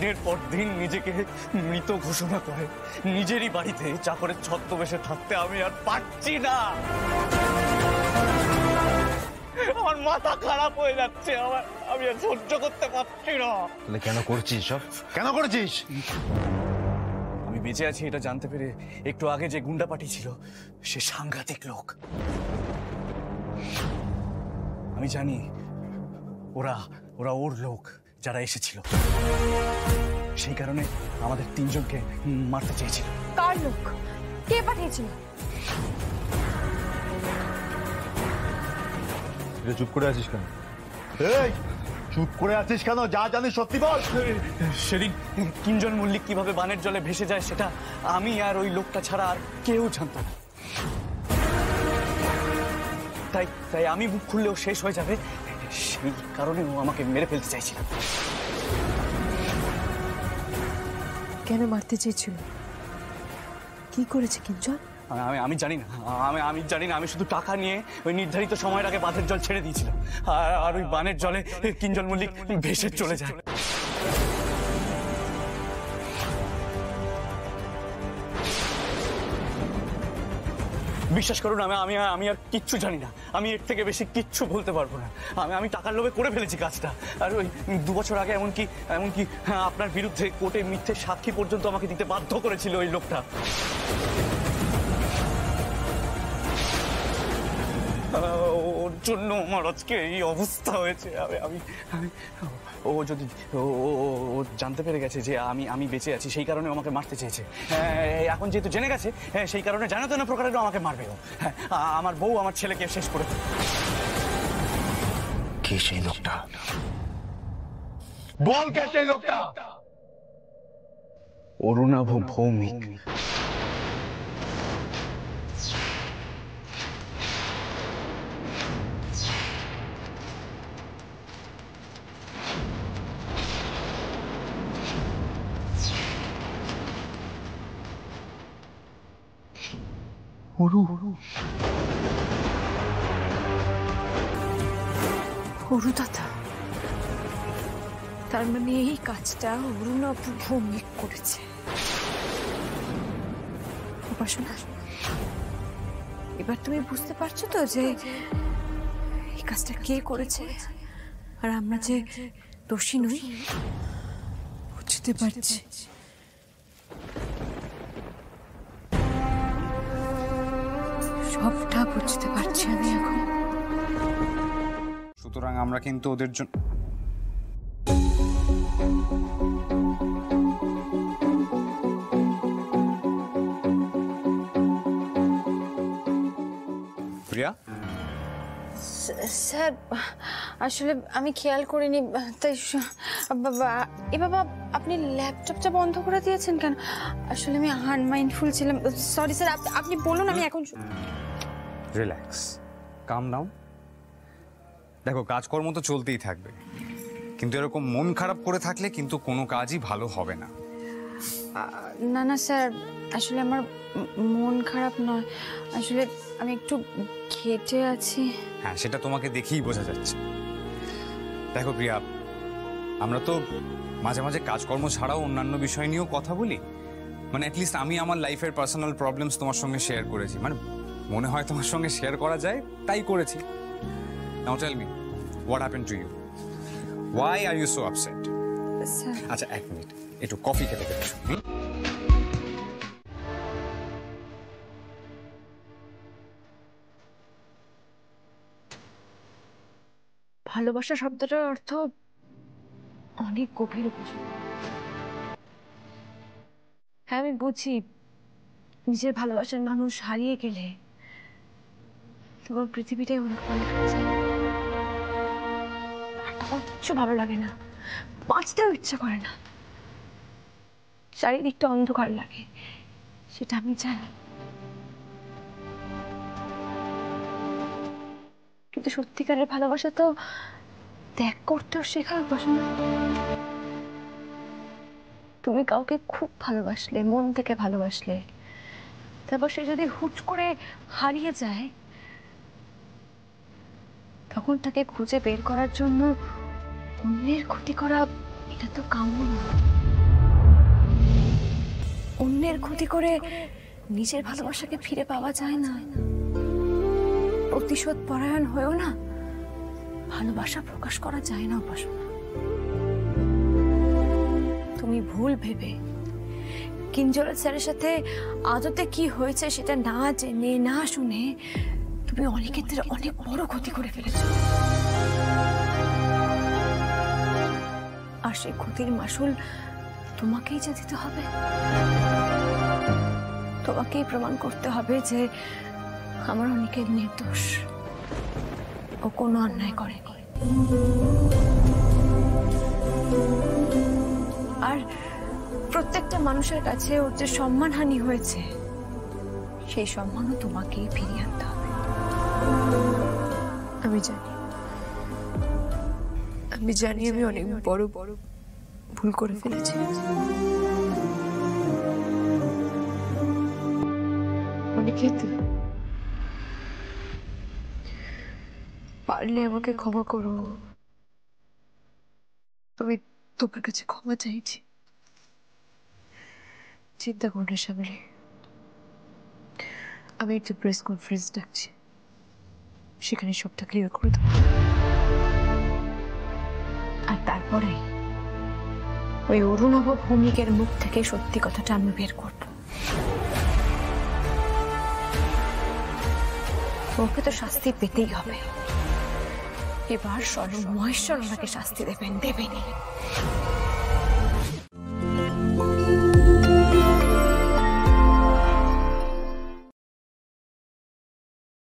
দিনের পর দিন নিজেকে মৃত ঘোষণা করে নিজেরই বাড়িতে চাকরের ছদ্মবেশে থাকতে আমি আর পারছি না। আমার মাথা খারাপ হয়ে যাচ্ছে, আমি আর সহ্য করতে পারছি না। তাহলে কেন করছিস সব? কেন করেছিস? আমি বেঁচে আছি এটা জানতে পেরে একটু আগে যে গুন্ডা পাঠিয়েছিল সে সাংঘাতিক লোক। আমি জানি ওরা ওরা ওর লোক যারা এসেছিল, সেই কারণে আমাদের তিনজনকে মারতে চেয়েছিল। কার লোক? কে পাঠিয়েছিল? চুপ করে আছিস কেন? এই চুপ করে আছিস কেন? যা জানিস সত্যি বল। সেদিন কিঞ্জন মল্লিক কিভাবে বানের জলে ভেসে যায় সেটা আমি আর ওই লোকটা ছাড়া আর কেউ জানত না। তাই তাই আমি মুখ খুললেও শেষ হয়ে যাবে, সেই কারণে ও আমাকে মেরে ফেলতে চাইছিল। কেন মারতে চেয়েছিল? কি করেছে কিঞ্জন? আমি জানি না, আমি জানি না। আমি শুধু টাকা নিয়ে ওই নির্ধারিত সময়ের আগে বাঁধের জল ছেড়ে দিয়েছিলাম, আর ওই বানের জলে কিঞ্জন মল্লিক ভেসে চলে যায়। বিশ্বাস করুন, আমি আর কিচ্ছু জানি না। আমি এর থেকে বেশি কিচ্ছু বলতে পারবো না। আমি টাকার লোভে করে ফেলেছি কাজটা। আর ওই 2 বছর আগে এমনকি আপনার বিরুদ্ধে কোর্টে মিথ্যে সাক্ষী পর্যন্ত আমাকে দিতে বাধ্য করেছিল ওই লোকটা। ওর জন্য আমার আজকে এই অবস্থা হয়েছে। ও যদি ও জানতে পেরে গেছে যে আমি বেঁচে আছি, সেই কারণে আমাকে মারতে চেয়েছে। এখন যেহেতু জেনে গেছে, সেই কারণে জানাতো না প্রকারেও আমাকে মারবে ও। আমার বউ আমার ছেলেকে শেষ করে দেবে। কে সেই লোকটা? বল কে সেই লোকটা? অরুণাভ ভৌমিক। অরু দাদা, তার মানে এই কাজটা অরুণাভ ভৌমিক করেছে। উপাসনা, এবার তুমি বুঝতে পারছো তো যে এই কাজটা কে করেছে, আর আমরা যে দোষী নই বুঝতে পারছি। সবটা বুঝতে পারছি আমি এখন। সুতরাং আমরা কিন্তু ওদের জন্য প্রিয়া। স্যার আসলে আমি খেয়াল করিনি, তাই এ বাবা আপনি ল্যাপটপটা বন্ধ করে দিয়েছেন কেন? আসলে আমি আনমাইন্ডফুল ছিলাম, সরি স্যার। আপনি বলুন, আমি এখন। রিল্যাক্স, কাম ডাউন। দেখো, কাজকর্ম তো চলতেই থাকবে, কিন্তু এরকম মন খারাপ করে থাকলে কিন্তু কোনো কাজই ভালো হবে না। না না স্যার, আসলে আমার মন খারাপ নয়, আসলে আমি একটু ঘেটে আছি। হ্যাঁ, সেটা তোমাকে দেখেই বোঝা যাচ্ছে। দেখো প্রিয়া, আমরা তো মাঝে মাঝে কাজকর্ম ছাড়াও অন্যান্য বিষয় নিয়েও কথা বলি। মানে অ্যাটলিস্ট আমি আমার লাইফের পার্সোনাল প্রবলেমস তোমার সঙ্গে শেয়ার করেছি, মানে মনে হয় তোমার সঙ্গে শেয়ার করা যায় তাই করেছি। Now tell me, what happened to you? Why are you so upset? Sir আচ্ছা, 1 মিনিট, একটু কফি খেতে খেতে। ভালোবাসা শব্দটার অর্থ অনেক গভীর। হ্যাঁ আমি বুঝি, নিজের ভালোবাসার মানুষ হারিয়ে গেলে তখন পৃথিবীটাই অনেক কিচ্ছু ভালো লাগে না, বাঁচতেও ইচ্ছা করে না, চারিদিকটা অন্ধকার লাগে, সেটা আমি জানি। কিন্তু সত্যিকারের ভালোবাসা তো ত্যাগ করতেও শেখার উপাসনা। তুমি কাউকে খুব ভালোবাসলে, মন থেকে ভালোবাসলে, তারপর সে যদি হুট করে হারিয়ে যায়, তখন তাকে খুঁজে বের করার জন্য অন্যের ক্ষতি করা, এটা তো কাম্য না। অন্যের ক্ষতি করে নিজের ভালোবাসাকে ফিরে পাওয়া যায় না। প্রতিশোধ পরায়ণ হয়েও না ভালোবাসা প্রকাশ করা যায় না উপাসনা। তুমি ভুল ভেবে কিঞ্জল স্যারের সাথে আদতে কি হয়েছে সেটা না জেনে না শুনে তুমি অনিকেতের অনেক বড় ক্ষতি করে ফেলেছো। আর সেই ক্ষতির মাসুল তোমাকেই যা দিতে হবে। তোমাকেই প্রমাণ করতে হবে যে আমার অনিকেত নির্দোষ, ও কোনো অন্যায় করেনি। আর প্রত্যেকটা মানুষের কাছে ওর যে সম্মানহানি হয়েছে সেই সম্মানও তোমাকেই ফিরিয়ে আনতে হবে। আমি জানি আমি অনেক বড় ভুল করে ফেলেছি। অনিকেত, পারলে আমাকে ক্ষমা করো। আমি তোমার কাছে ক্ষমা চাইছি। চিন্তা করো না সামনে, আমি একটা প্রেস কনফারেন্স ডাকছি, সেখানে সবটা ক্লিয়ার করে দেবো। আর তারপরে ওই অরুণাভ ভৌমিকের মুখ থেকে সত্যি কথাটা আমি বের করব। ওকে তো শাস্তি পেতেই হবে। এবার স্বয়ং মহেশ্বর ওনাকে শাস্তি দেবেনি।